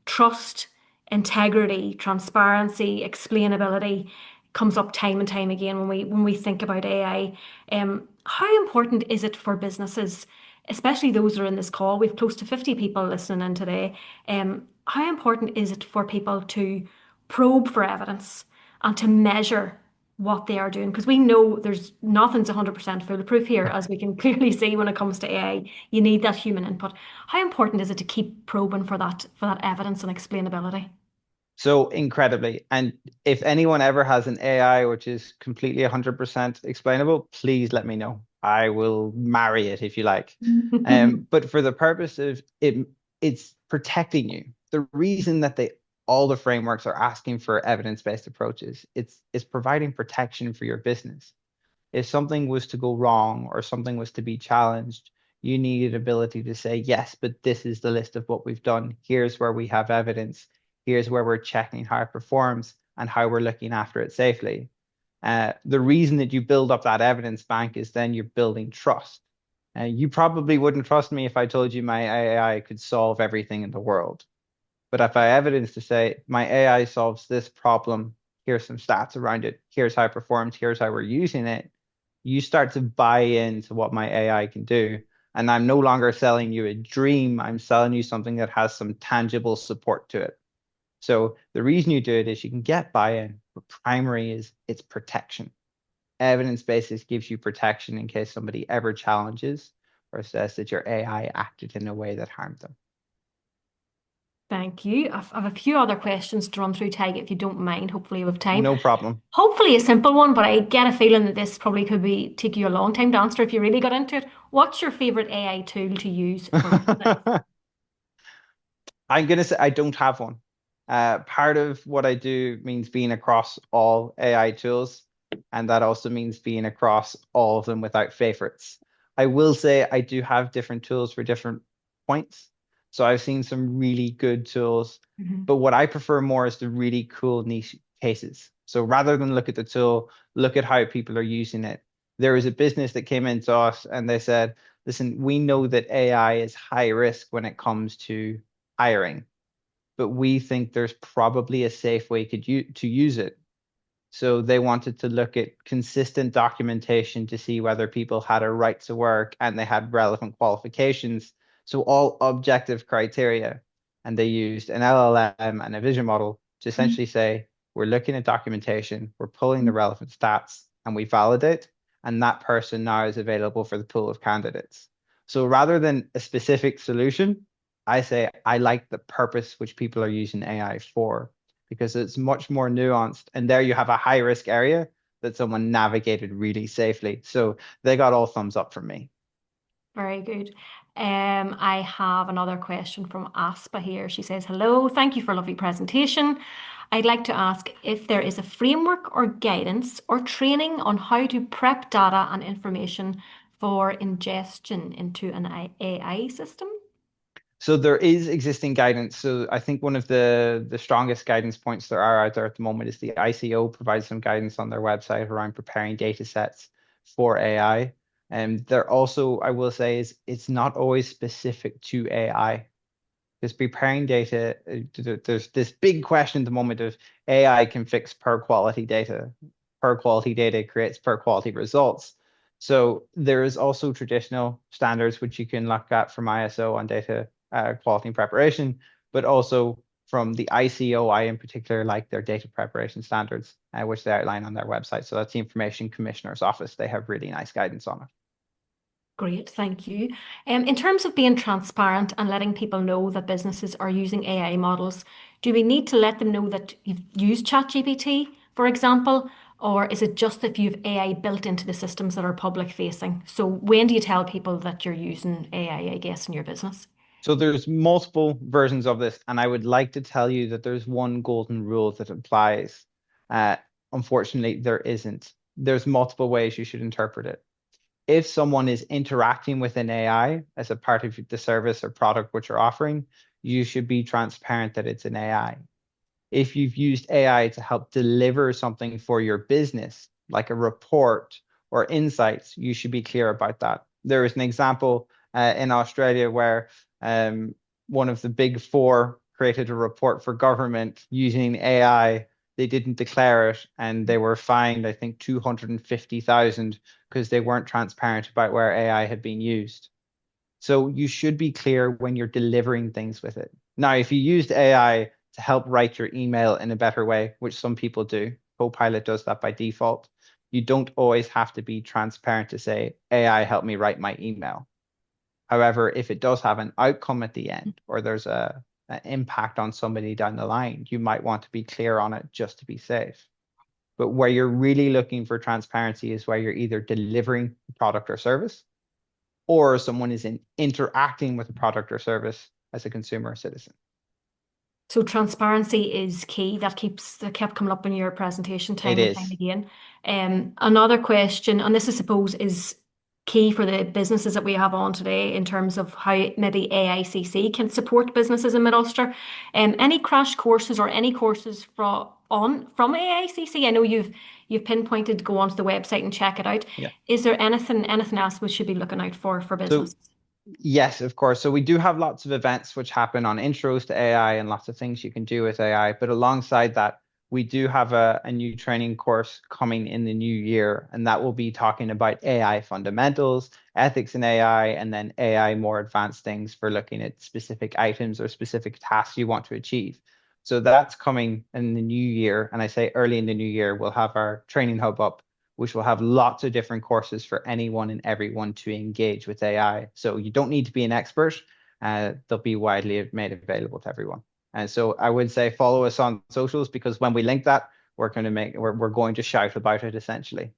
trust, integrity, transparency, explainability comes up time and time again when we think about AI. How important is it for businesses, especially those that are in this call? We've close to 50 people listening in today. How important is it for people to probe for evidence and to measure what they are doing? Because we know there's nothing's 100% foolproof here, as we can clearly see when it comes to AI. You need that human input. How important is it to keep probing for that evidence and explainability? So incredibly. And if anyone ever has an AI which is completely 100% explainable, please let me know. I will marry it if you like. But for the purpose of it, it's protecting you. The reason that all the frameworks are asking for evidence-based approaches, it's providing protection for your business. If something was to go wrong or something was to be challenged, you needed ability to say, yes, but this is the list of what we've done. Here's where we have evidence. Here's where we're checking how it performs and how we're looking after it safely. The reason that you build up that evidence bank is then you're building trust. You probably wouldn't trust me if I told you my AI could solve everything in the world. But if I have evidence to say my AI solves this problem here's some stats around it, here's how it performs, here's how we're using it, you start to buy into what my AI can do. And I'm no longer selling you a dream, I'm selling you something that has some tangible support to it. So the reason you do it is you can get buy-in, but primary is it's protection. Evidence basis gives you protection in case somebody ever challenges or says that your AI acted in a way that harmed them. Thank you. I've a few other questions to run through, Tig, if you don't mind. Hopefully, we have time. No problem. Hopefully, a simple one, but I get a feeling that this probably could be take you a long time to answer if you really got into it. What's your favorite AI tool to use for business? I'm gonna say I don't have one. Part of what I do means being across all AI tools, and that also means being across all of them without favorites. I will say I do have different tools for different points. So I've seen some really good tools, Mhm. but what I prefer more is the really cool niche cases. So rather than look at the tool, look at how people are using it. There was a business that came into us and they said, listen, we know that AI is high risk when it comes to hiring, but we think there's probably a safe way to use it. So they wanted to look at consistent documentation to see whether people had a right to work and they had relevant qualifications. So all objective criteria. And they used an LLM and a vision model to essentially say, we're looking at documentation, we're pulling the relevant stats, and we validate, and that person now is available for the pool of candidates. So rather than a specific solution, I say I like the purpose which people are using AI for because it's much more nuanced. And there you have a high risk area that someone navigated really safely. So they got all thumbs up from me. Very good. I have another question from Aspa here. She says, hello, thank you for a lovely presentation. I'd like to ask if there is a framework or guidance or training on how to prep data and information for ingestion into an AI system. So there is existing guidance. So I think one of the strongest guidance points there are out there at the moment is the ICO provides some guidance on their website around preparing data sets for AI. And there also, I will say, is it's not always specific to AI. Because preparing data, there's this big question at the moment of AI can fix per quality data. Per quality data creates per quality results. So there is also traditional standards which you can look at from ISO on data quality and preparation, but also from the ICOI in particular, like their data preparation standards, which they outline on their website. So that's the Information Commissioner's Office. They have really nice guidance on it. Great, thank you. In terms of being transparent and letting people know that businesses are using AI models, do we need to let them know that you've used ChatGPT, for example, or is it just if you've AI built into the systems that are public facing? So when do you tell people that you're using AI, I guess, in your business? So there's multiple versions of this, and I would like to tell you that there's one golden rule that applies. Uh, Unfortunately, there isn't. There's multiple ways you should interpret it. If someone is interacting with an AI as a part of the service or product which you're offering, you should be transparent that it's an AI. If you've used AI to help deliver something for your business, like a report or insights, you should be clear about that. There is an example in Australia where one of the big four created a report for government using AI. They didn't declare it and they were fined, I think, 250,000 because they weren't transparent about where AI had been used. So you should be clear when you're delivering things with it. Now, if you used AI to help write your email in a better way, which some people do, Copilot does that by default, you don't always have to be transparent to say, AI help me write my email. However, if it does have an outcome at the end or there's an impact on somebody down the line, you might want to be clear on it just to be safe. But where you're really looking for transparency is where you're either delivering a product or service or someone is interacting with a product or service as a consumer or citizen. So transparency is key. That kept coming up in your presentation It time and time is. again. Another question, and this I suppose is key for the businesses that we have on today in terms of how maybe AICC can support businesses in Mid-Ulster. Any crash courses or any courses from AICC? I know you've pinpointed to go onto the website and check it out. Yeah. Is there anything else we should be looking out for So businesses? yes, of course. So we do have lots of events which happen on intros to AI and lots of things you can do with AI. But alongside that, we do have a new training course coming in the new year, and that will be talking about AI fundamentals, ethics in AI, and then AI more advanced things for looking at specific items or specific tasks you want to achieve. So that's coming in the new year. And I say early in the new year, we'll have our training hub up, which will have lots of different courses for anyone and everyone to engage with AI. So you don't need to be an expert. They'll be widely made available to everyone. And so I would say follow us on socials because when we link that, we're going to shout about it essentially.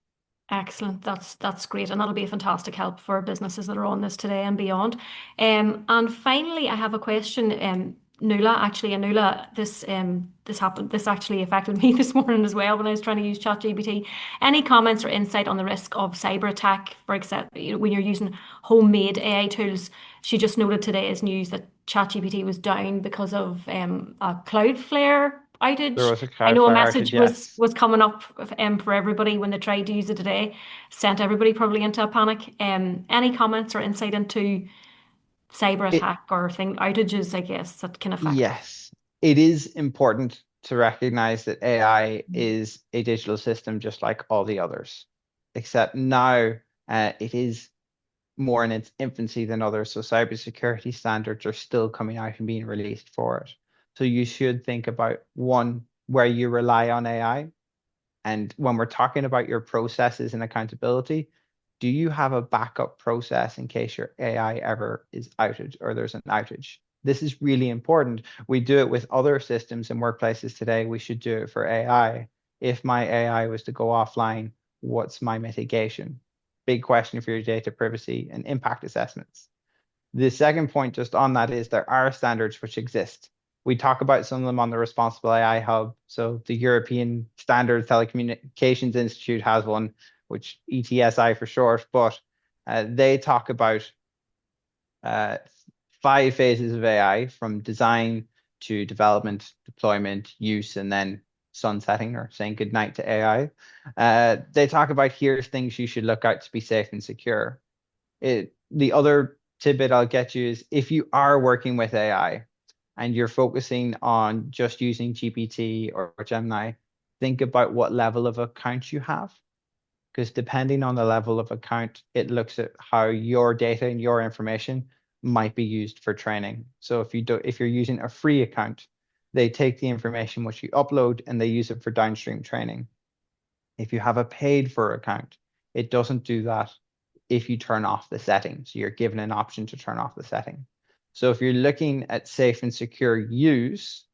Excellent. That's great, and that'll be a fantastic help for businesses that are on this today and beyond. And finally, I have a question. Nuala, actually, and Nuala, this happened. This actually affected me this morning as well when I was trying to use ChatGPT. Any comments or insight on the risk of cyber attack, for example, when you're using homemade AI tools? She just noted today's news that ChatGPT was down because of a Cloudflare There outage. was a I know a Cloudflare outage, message was yes. was coming up for everybody when they tried to use it today, sent everybody probably into a panic. Any comments or insight into cyber It attack or thing outages, I guess, that can affect us? Yes, it is important to recognize that AI is a digital system just like all the others, except now it is more in its infancy than others. So cybersecurity standards are still coming out and being released for it. So you should think about one, where you rely on AI. And when we're talking about your processes and accountability, do you have a backup process in case your AI ever is outage or there's an outage? This is really important. We do it with other systems in workplaces today. We should do it for AI. If my AI was to go offline, what's my mitigation? Big question for your data privacy and impact assessments. The second point just on that is there are standards which exist. We talk about some of them on the Responsible AI Hub. So the European Standard Telecommunications Institute has one, which ETSI for short, but they talk about uh, 5 phases of AI from design to development, deployment, use, and then sunsetting or saying goodnight to AI. They talk about here's things you should look out to be safe and secure. The other tidbit I'll get you is if you are working with AI and you're focusing on just using GPT or Gemini, think about what level of account you have. Because depending on the level of account, it looks at how your data and your information might be used for training. So if you're using a free account, they take the information which you upload and they use it for downstream training. If you have a paid for account, it doesn't do that if you turn off the settings. You're given an option to turn off the setting. So if you're looking at safe and secure use,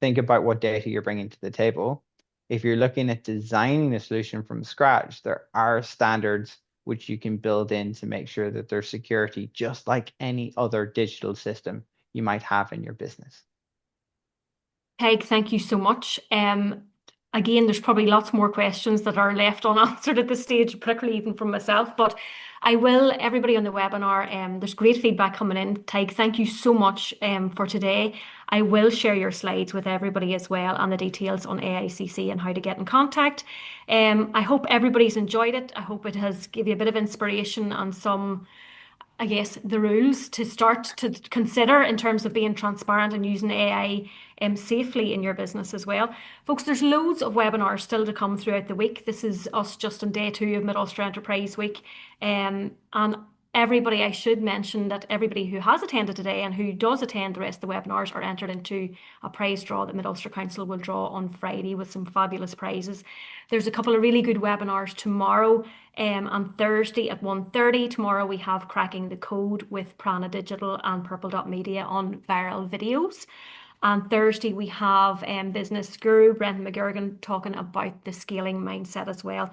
think about what data you're bringing to the table. If you're looking at designing a solution from scratch, there are standards which you can build in to make sure that there's security, just like any other digital system you might have in your business. Peg, thank you so much. Again, there's probably lots more questions that are left unanswered at this stage, particularly even from myself. But I will, everybody on the webinar, there's great feedback coming in. Tig, thank you so much for today. I will share your slides with everybody as well and the details on AICC and how to get in contact. I hope everybody's enjoyed it. I hope it has given you a bit of inspiration and some, I guess, the rules to start to consider in terms of being transparent and using AI safely in your business as well. Folks, there's loads of webinars still to come throughout the week. This is us just on day 2 of Mid-Ulster Enterprise Week. And everybody, I should mention that everybody who has attended today and who does attend the rest of the webinars are entered into a prize draw that Mid-Ulster Council will draw on Friday with some fabulous prizes. There's a couple of really good webinars tomorrow and Thursday at 1:30. Tomorrow we have Cracking the Code with Prana Digital and Purple Dot Media on viral videos. And Thursday we have business guru Brendan McGurgan talking about the scaling mindset as well.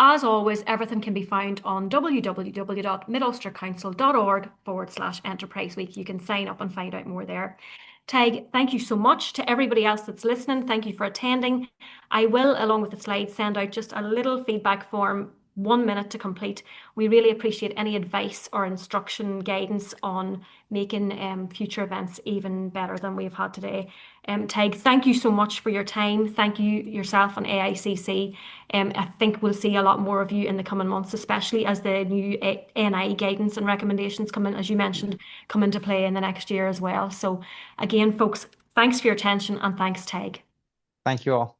As always, everything can be found on www.midulstercouncil.org/enterprise week. You can sign up and find out more there. Tig, thank you so much to everybody else that's listening. Thank you for attending. I will, along with the slides, send out just a little feedback form, 1 minute to complete. We really appreciate any advice or instruction, guidance on making future events even better than we've had today. Tig, thank you so much for your time. Thank you yourself and AICC. I think we'll see a lot more of you in the coming months, especially as the new NI guidance and recommendations come in, as you mentioned, come into play in the next year as well. So again, folks, thanks for your attention and thanks, Tig. Thank you all.